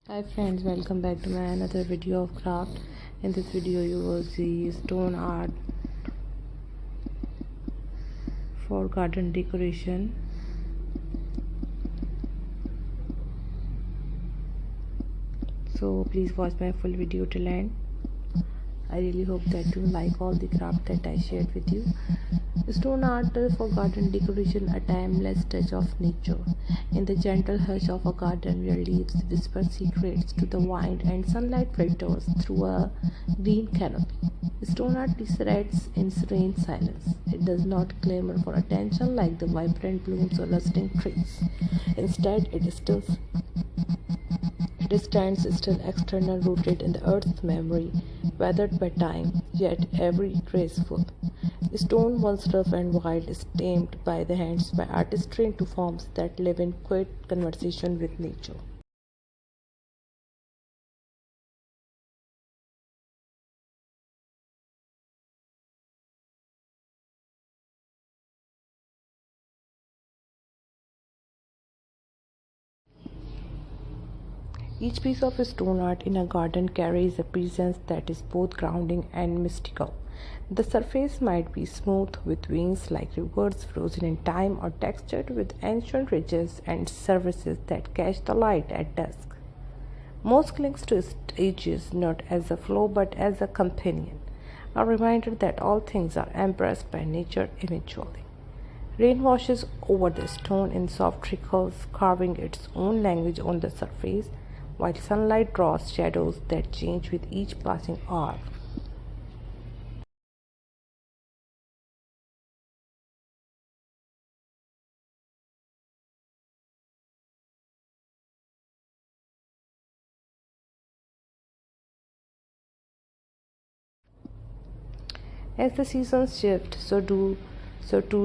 Hi friends, welcome back to my another video of craft. In this video you will see stone art for garden decoration. So please watch my full video till end. I really hope that you like all the craft that I shared with you. Stone art for garden decoration, a timeless touch of nature. In the gentle hush of a garden where leaves whisper secrets to the wind and sunlight filters through a green canopy, stone art sits in serene silence. It does not clamor for attention like the vibrant blooms or rustling trees. Instead, it stands still, external, rooted in the earth's memory, weathered by time, yet ever graceful. Stone, once rough and wild, is tamed by the hands by artistry into forms that live in quiet conversation with nature. Each piece of stone art in a garden carries a presence that is both grounding and mystical. The surface might be smooth with veins like rivers frozen in time, or textured with ancient ridges and surfaces that catch the light at dusk. Most clings to its edges not as a flaw but as a companion, a reminder that all things are embraced by nature eventually. Rain washes over the stone in soft trickles, carving its own language on the surface, while sunlight draws shadows that change with each passing hour. As the seasons shift, so too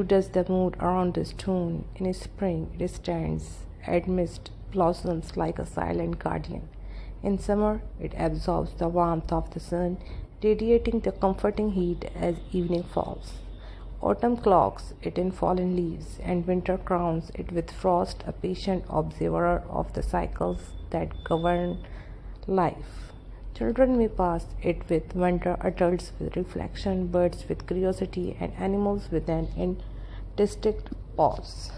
does the mood around the stone. In spring, it stands amidst blossoms like a silent guardian. In summer, it absorbs the warmth of the sun, radiating the comforting heat as evening falls. Autumn cloaks it in fallen leaves, and winter crowns it with frost, a patient observer of the cycles that govern life. Children may pass it with wonder, adults with reflection, birds with curiosity, and animals with an instinct pause.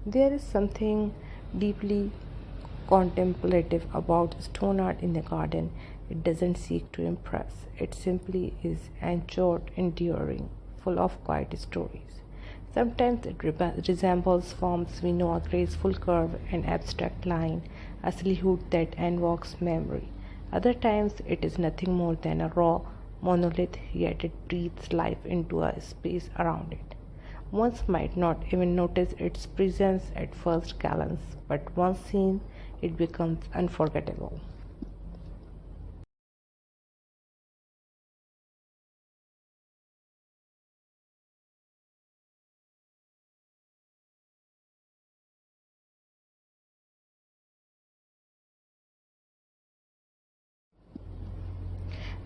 There is something deeply contemplative about stone art in the garden. It doesn't seek to impress, it simply is ancient, enduring, full of quiet stories. Sometimes it resembles forms we know, a graceful curve, an abstract line, a silhouette that invokes memory. Other times it is nothing more than a raw monolith, yet it breathes life into a space around it. One might not even notice its presence at first glance, but once seen, it becomes unforgettable.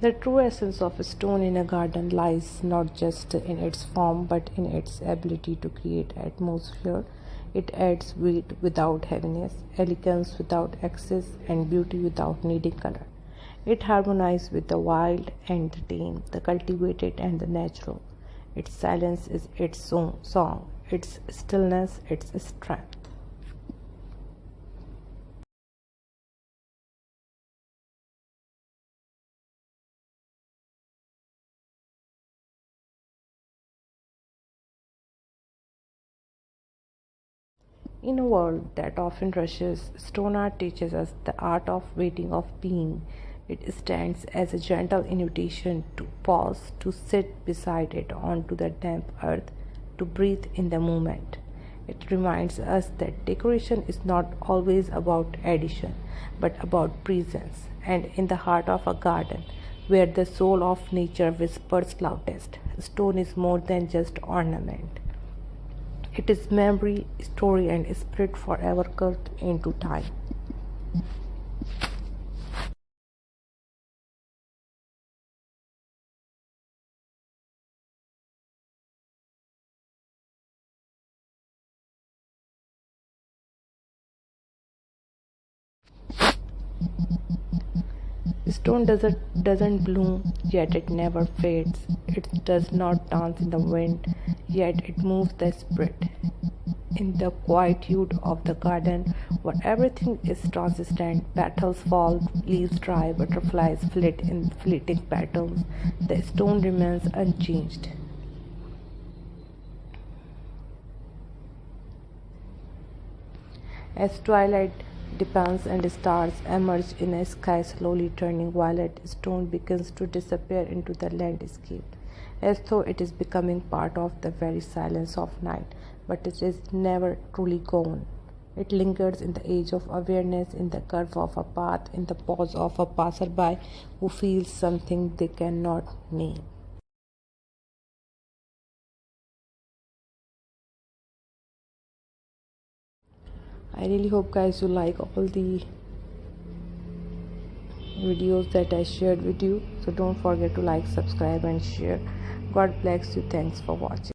The true essence of a stone in a garden lies not just in its form but in its ability to create atmosphere. It adds weight without heaviness, elegance without excess, and beauty without needing color. It harmonizes with the wild and the tame, the cultivated and the natural. Its silence is its song, its stillness, its strength. In a world that often rushes, stone art teaches us the art of waiting, of being. It stands as a gentle invitation to pause, to sit beside it onto the damp earth, to breathe in the moment. It reminds us that decoration is not always about addition, but about presence. And in the heart of a garden, where the soul of nature whispers loudest, stone is more than just ornament. It is memory, story, and spirit forever carved into time. Stone doesn't bloom, yet it never fades. It does not dance in the wind, yet it moves the spirit. In the quietude of the garden, where everything is transient, petals fall, leaves dry, butterflies flit in fleeting patterns, the stone remains unchanged. As twilight deepens and stars emerge in a sky slowly turning violet, stone begins to disappear into the landscape, as though it is becoming part of the very silence of night, but it is never truly gone. It lingers in the edge of awareness, in the curve of a path, in the pause of a passerby who feels something they cannot name. I really hope guys you like all the videos that I shared with you. So don't forget to like, subscribe and share. God bless you. Thanks for watching.